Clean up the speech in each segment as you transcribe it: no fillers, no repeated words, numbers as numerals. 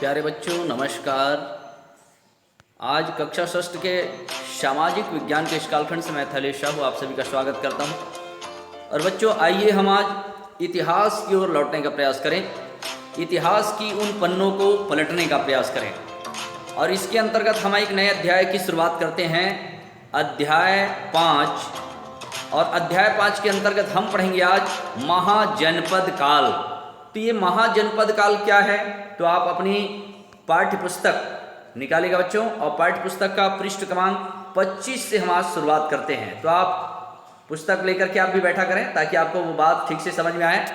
प्यारे बच्चों नमस्कार। आज कक्षा षष्ठ के सामाजिक विज्ञान के इस कालखंड से मैं थलेश साहू आप सभी का स्वागत करता हूं। और बच्चों आइए हम आज इतिहास की ओर लौटने का प्रयास करें, इतिहास की उन पन्नों को पलटने का प्रयास करें। और इसके अंतर्गत हम एक नए अध्याय की शुरुआत करते हैं, अध्याय 5। और अध्याय 5 के अंतर्गत हम पढ़ेंगे आज महाजनपद काल। तो ये महाजनपद काल क्या है, तो आप अपनी पाठ्य पुस्तक निकालेगा बच्चों, और पाठ्य पुस्तक का पृष्ठ क्रमांक 25 से हम आज शुरुआत करते हैं। तो आप पुस्तक लेकर के आप भी बैठा करें ताकि आपको वो बात ठीक से समझ में आए।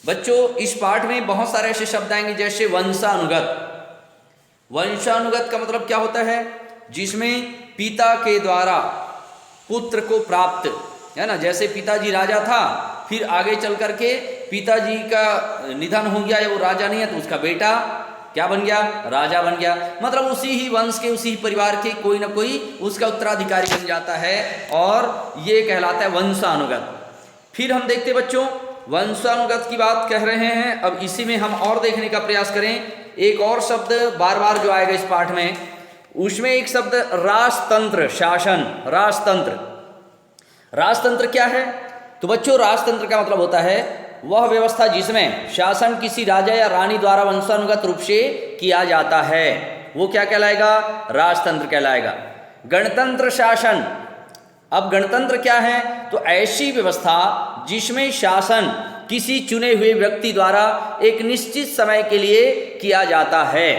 बच्चों इस पाठ में बहुत सारे ऐसे शब्द आएंगे जैसे वंशानुगत। वंशानुगत का मतलब क्या होता है, जिसमें पिता के द्वारा पुत्र को प्राप्त है ना। जैसे पिताजी राजा था, फिर आगे चल करके पिताजी का निधन हो गया या वो राजा नहीं है तो उसका बेटा क्या बन गया, राजा बन गया। मतलब उसी ही वंश के, उसी ही परिवार के कोई ना कोई उसका उत्तराधिकारी बन जाता है, और ये कहलाता है वंशानुगत। फिर हम देखते बच्चों वंशानुगत की बात कह रहे हैं। अब इसी में हम और देखने का प्रयास करें। एक और शब्द बार बार जो आएगा इस पाठ में, उसमें एक शब्द राजतंत्र, शासन, राजतंत्र। राजतंत्र क्या है, तो बच्चों राजतंत्र का मतलब होता है वह व्यवस्था जिसमें शासन किसी राजा या रानी द्वारा वंशानुगत रूप से किया जाता है, वो क्या कहलाएगा, राजतंत्र कहलाएगा। गणतंत्र शासन। अब गणतंत्र क्या है, तो ऐसी व्यवस्था जिसमें शासन किसी चुने हुए व्यक्ति द्वारा एक निश्चित समय के लिए किया जाता है।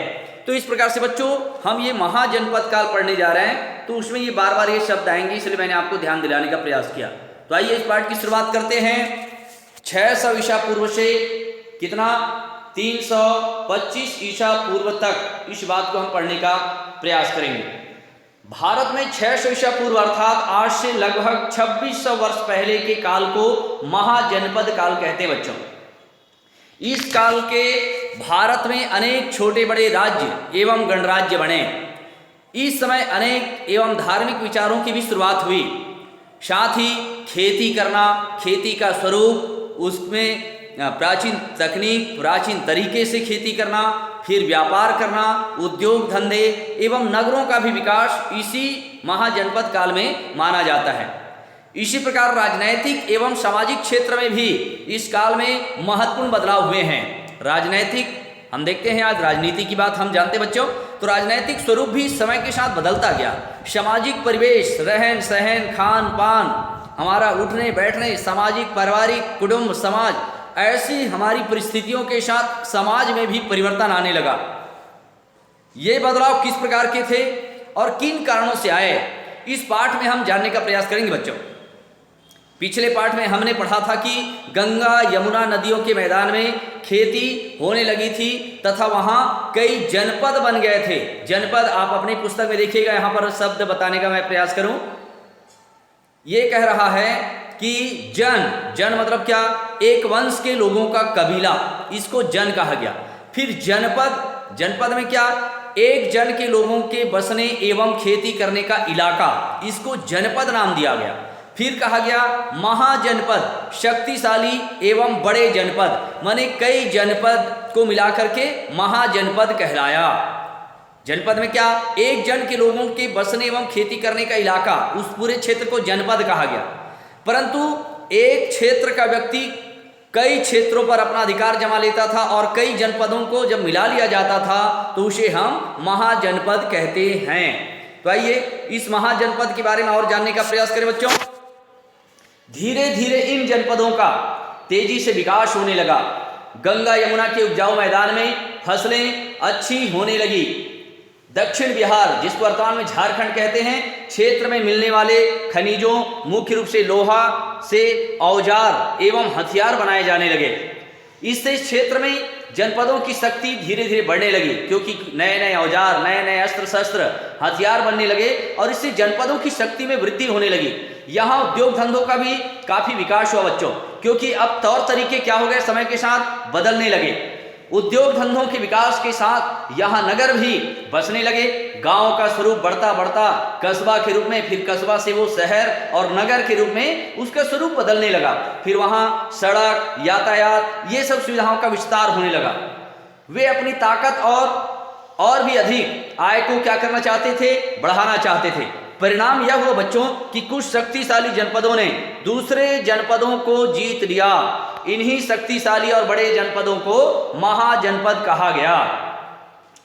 तो इस प्रकार से बच्चों हम ये महाजनपद काल पढ़ने जा रहे हैं, तो उसमें ये बार बार ये शब्द आएंगे, इसलिए मैंने आपको ध्यान दिलाने का प्रयास किया। तो आइए इस पाठ की शुरुआत करते हैं। 600 ईसा पूर्व से कितना, 325 ईसा पूर्व तक इस बात को हम पढ़ने का प्रयास करेंगे। भारत में 600 ईसा पूर्व अर्थात आज से लगभग 2600 वर्ष पहले के काल को महाजनपद काल कहते हैं बच्चों। इस काल के भारत में अनेक छोटे बड़े राज्य एवं गणराज्य बने। इस समय अनेक एवं धार्मिक विचारों की भी शुरुआत हुई। साथ ही खेती करना, खेती का स्वरूप, उसमें प्राचीन तकनीक, प्राचीन तरीके से खेती करना, फिर व्यापार करना, उद्योग धंधे एवं नगरों का भी विकास इसी महाजनपद काल में माना जाता है। इसी प्रकार राजनैतिक एवं सामाजिक क्षेत्र में भी इस काल में महत्वपूर्ण बदलाव हुए हैं। राजनैतिक हम देखते हैं, आज राजनीति की बात हम जानते बच्चों, तो राजनैतिक स्वरूप भी समय के साथ बदलता गया। सामाजिक परिवेश, रहन सहन, खान पान, हमारा उठने बैठने, सामाजिक पारिवारिक कुटुंब समाज, ऐसी हमारी परिस्थितियों के साथ समाज में भी परिवर्तन आने लगा। ये बदलाव किस प्रकार के थे और किन कारणों से आए, इस पाठ में हम जानने का प्रयास करेंगे बच्चों। पिछले पाठ में हमने पढ़ा था कि गंगा यमुना नदियों के मैदान में खेती होने लगी थी तथा वहाँ कई जनपद बन गए थे। जनपद आप अपनी पुस्तक में देखिएगा, यहाँ पर शब्द बताने का मैं प्रयास करूँ। ये कह रहा है कि जन मतलब क्या, एक वंश के लोगों का कबीला, इसको जन कहा गया। फिर जनपद, जनपद में क्या, एक जन के लोगों के बसने एवं खेती करने का इलाका, इसको जनपद नाम दिया गया। फिर कहा गया महाजनपद, शक्तिशाली एवं बड़े जनपद, माने कई जनपद को मिलाकर के महाजनपद कहलाया। जनपद में क्या, एक जन के लोगों के बसने एवं खेती करने का इलाका, उस पूरे क्षेत्र को जनपद कहा गया। परंतु एक क्षेत्र का व्यक्ति कई क्षेत्रों पर अपना अधिकार जमा लेता था, और कई जनपदों को जब मिला लिया जाता था तो उसे हम महाजनपद कहते हैं। तो आइए इस महाजनपद के बारे में और जानने का प्रयास करें बच्चों। धीरे धीरे इन जनपदों का तेजी से विकास होने लगा। गंगा यमुना के उपजाऊ मैदान में फसलें अच्छी होने लगी। दक्षिण बिहार, जिसको वर्तमान में झारखंड कहते हैं, क्षेत्र में मिलने वाले खनिजों, मुख्य रूप से लोहा से औजार एवं हथियार बनाए जाने लगे। इससे इस क्षेत्र में जनपदों की शक्ति धीरे धीरे बढ़ने लगी, क्योंकि नए नए औजार, नए नए अस्त्र शस्त्र, हथियार बनने लगे, और इससे जनपदों की शक्ति में वृद्धि होने लगी। यहाँ उद्योग धंधों का भी काफी विकास हुआ बच्चों, क्योंकि अब तौर तरीके क्या हो गए, समय के साथ बदलने लगे। उद्योग धंधों के विकास के साथ यहाँ नगर भी बसने लगे। गांव का स्वरूप बढ़ता बढ़ता कस्बा के रूप में, फिर कस्बा से वो शहर और नगर के रूप में उसका स्वरूप बदलने लगा। फिर वहाँ सड़क, यातायात, ये सब सुविधाओं का विस्तार होने लगा। वे अपनी ताकत और भी अधिक आय को क्या करना चाहते थे, बढ़ाना चाहते थे। परिणाम यह हुआ बच्चों कि कुछ शक्तिशाली जनपदों ने दूसरे जनपदों को जीत लिया। इन्हीं शक्तिशाली और बड़े जनपदों को महाजनपद कहा गया।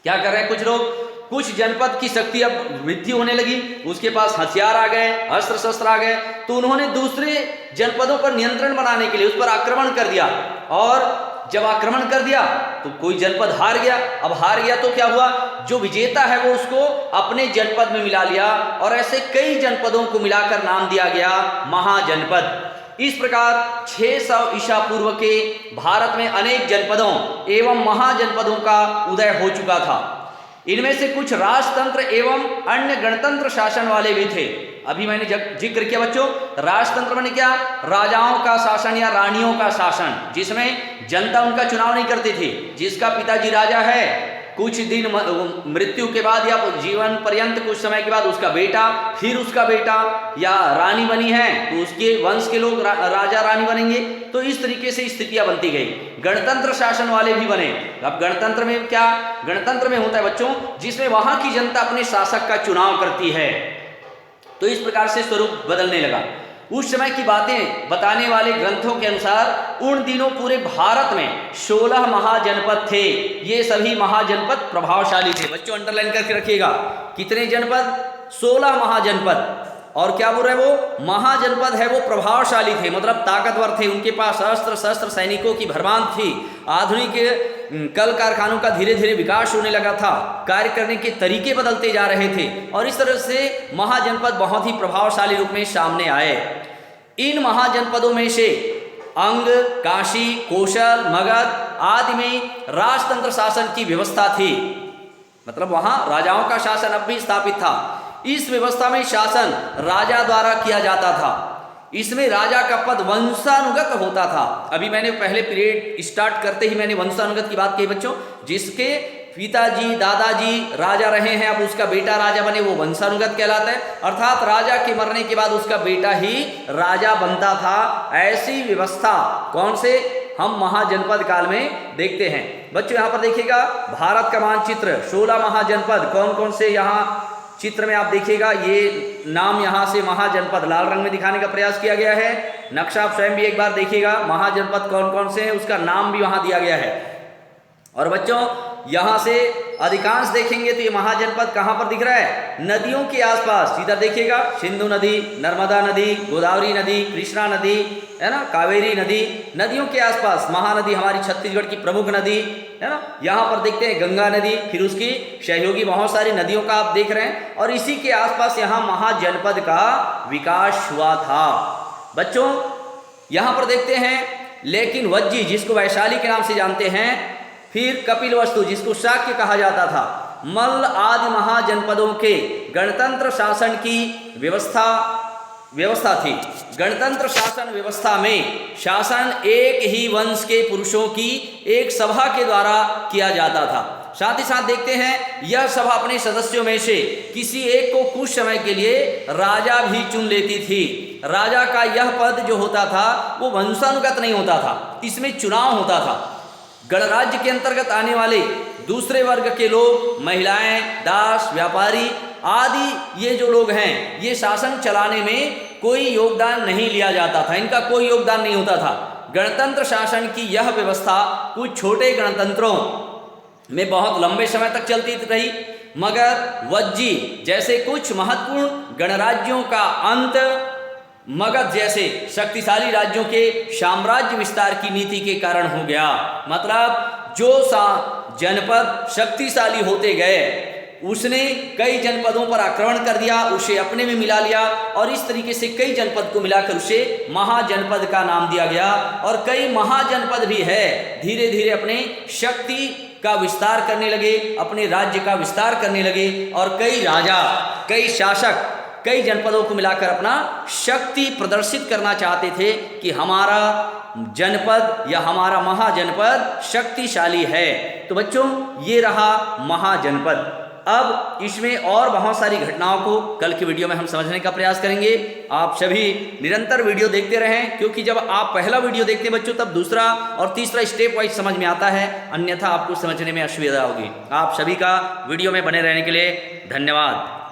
क्या कर रहे हैं कुछ लोग, कुछ जनपद की शक्ति अब वृद्धि होने लगी, उसके पास हथियार आ गए, अस्त्र शस्त्र आ गए, तो उन्होंने दूसरे जनपदों पर नियंत्रण बनाने के लिए उस पर आक्रमण कर दिया। और जब आक्रमण कर दिया तो कोई जनपद हार गया। अब हार गया तो क्या हुआ, जो विजेता है वो उसको अपने जनपद में मिला लिया और ऐसे कई जनपदों को मिलाकर नाम दिया गया महाजनपद। इस प्रकार 600 ईसा पूर्व के भारत में अनेक जनपदों एवं महाजनपदों का उदय हो चुका था। इनमें से कुछ राजतंत्र एवं अन्य गणतंत्र शासन वाले भी थे। अभी मैंने जिक्र किया बच्चों, राजतंत्र माने क्या, राजाओं का शासन या रानियों का शासन, जिसमें जनता उनका चुनाव नहीं करती थी। जिसका पिताजी राजा है, कुछ दिन मृत्यु के बाद या जीवन पर्यंत कुछ समय के बाद उसका बेटा, फिर उसका बेटा, या रानी बनी है तो उसके वंश के लोग राजा रानी बनेंगे। तो इस तरीके से स्थितियां बनती गई। गणतंत्र शासन वाले भी बने। अब गणतंत्र में क्या, गणतंत्र में होता है बच्चों जिसमें वहां की जनता अपने शासक का चुनाव करती है। तो इस प्रकार से स्वरूप बदलने लगा। उस समय की बातें बताने वाले ग्रंथों के अनुसार उन दिनों पूरे भारत में 16 महाजनपद थे। ये सभी महाजनपद प्रभावशाली थे। बच्चों अंडरलाइन करके रखिएगा, कितने जनपद, 16 महाजनपद। और क्या बोल रहे हैं वो, महाजनपद है वो प्रभावशाली थे, मतलब ताकतवर थे, उनके पास अस्त्र शस्त्र सैनिकों की भरमार थी। आधुनिक कल कारखानों का धीरे धीरे विकास होने लगा था, कार्य करने के तरीके बदलते जा रहे थे और इस तरह से महाजनपद बहुत ही प्रभावशाली रूप में सामने आए। इन महाजनपदों में से अंग, काशी, कौशल, मगध आदि में राजतंत्र शासन की व्यवस्था थी, मतलब वहां राजाओं का शासन अब भी स्थापित था। इस व्यवस्था में शासन राजा द्वारा किया जाता था। इसमें राजा का पद वंशानुगत होता था। अभी मैंने पहले पीरियड स्टार्ट करते ही मैंने वंशानुगत की बात कही बच्चों, जिसके पिताजी दादाजी राजा रहे हैं, अब उसका बेटा राजा बने, वो वंशानुगत कहलाता है। अर्थात राजा के मरने के बाद उसका बेटा ही राजा बनता था। ऐसी व्यवस्था कौन से, हम महाजनपद काल में देखते हैं। बच्चों यहाँ पर देखिएगा भारत का मानचित्र, 16 महाजनपद कौन कौन से यहाँ चित्र में आप देखिएगा, ये नाम यहाँ से महाजनपद लाल रंग में दिखाने का प्रयास किया गया है। नक्शा आप स्वयं भी एक बार देखिएगा, महाजनपद कौन कौन से हैं उसका नाम भी वहाँ दिया गया है। और बच्चों यहाँ से अधिकांश देखेंगे तो ये महाजनपद कहाँ पर दिख रहा है, नदियों के आसपास। इधर देखिएगा सिंधु नदी, नर्मदा नदी, गोदावरी नदी, कृष्णा नदी, है ना, कावेरी नदी, नदियों के आसपास। महानदी हमारी छत्तीसगढ़ की प्रमुख नदी है ना। यहाँ पर देखते हैं गंगा नदी, फिर उसकी सहयोगी बहुत सारी नदियों का आप देख रहे हैं। और इसी के आसपास यहाँ महाजनपद का विकास हुआ था। बच्चों यहाँ पर देखते हैं लेकिन वज्जी, जिसको वैशाली के नाम से जानते हैं, फिर कपिलवस्तु जिसको शाक्य कहा जाता था, मल्ल आदि महाजनपदों के गणतंत्र शासन की व्यवस्था थी। गणतंत्र शासन व्यवस्था में शासन एक ही वंश के पुरुषों की एक सभा के द्वारा किया जाता था। साथ ही साथ देखते हैं यह सभा अपने सदस्यों में से किसी एक को कुछ समय के लिए राजा भी चुन लेती थी। राजा का यह पद जो होता था वो वंशानुगत नहीं होता था, इसमें चुनाव होता था। गणराज्य के अंतर्गत आने वाले दूसरे वर्ग के लोग, महिलाएं, दास, व्यापारी आदि ये जो लोग हैं, ये शासन चलाने में कोई योगदान नहीं लिया जाता था, इनका कोई योगदान नहीं होता था। गणतंत्र शासन की यह व्यवस्था कुछ छोटे गणतंत्रों में बहुत लंबे समय तक चलती रही, मगर वज्जी जैसे कुछ महत्वपूर्ण गणराज्यों का अंत मगध जैसे शक्तिशाली राज्यों के साम्राज्य विस्तार की नीति के कारण हो गया। मतलब जो जनपद शक्तिशाली होते गए उसने कई जनपदों पर आक्रमण कर दिया, उसे अपने में मिला लिया और इस तरीके से कई जनपद को मिलाकर उसे महाजनपद का नाम दिया गया। और कई महाजनपद भी है धीरे धीरे अपने शक्ति का विस्तार करने लगे, अपने राज्य का विस्तार करने लगे और कई राजा, कई शासक कई जनपदों को मिलाकर अपना शक्ति प्रदर्शित करना चाहते थे कि हमारा जनपद या हमारा महाजनपद शक्तिशाली है। तो बच्चों ये रहा महाजनपद। अब इसमें और बहुत सारी घटनाओं को कल की वीडियो में हम समझने का प्रयास करेंगे। आप सभी निरंतर वीडियो देखते रहें, क्योंकि जब आप पहला वीडियो देखते हैं बच्चों, तब दूसरा और तीसरा स्टेप वाइज समझ में आता है, अन्यथा आपको समझने में असुविधा होगी। आप सभी का वीडियो में बने रहने के लिए धन्यवाद।